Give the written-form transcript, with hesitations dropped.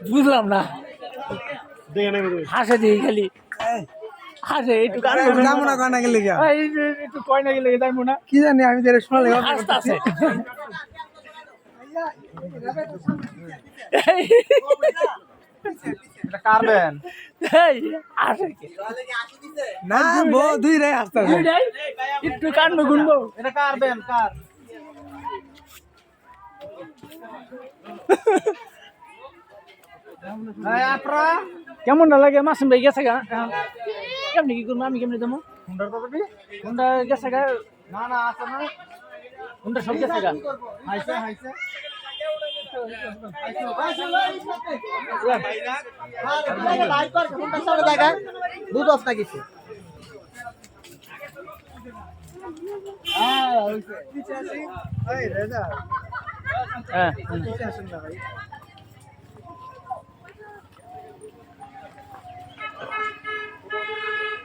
বুঝলাম না হাসে দিই খালি হাসে একটু যাবো না কয়না গেলে একটু কয়না গেলে যাবো না কি জানি আমি তো শোনালে হাসতে আছে কারবেন না দুই রে আসতে একটু কানবো গুনবো এটা কারবেন কার কেমন না লাগে মাসুম ভাই গেছে গা কেমনি কি করবো আমি কেমনি দেবো হুন্ডা গেছে গা না না আছে না হুন্ডা সব গেছে গা হাইছে হাইছে দুধ অফ থাকিছে হ্যাঁ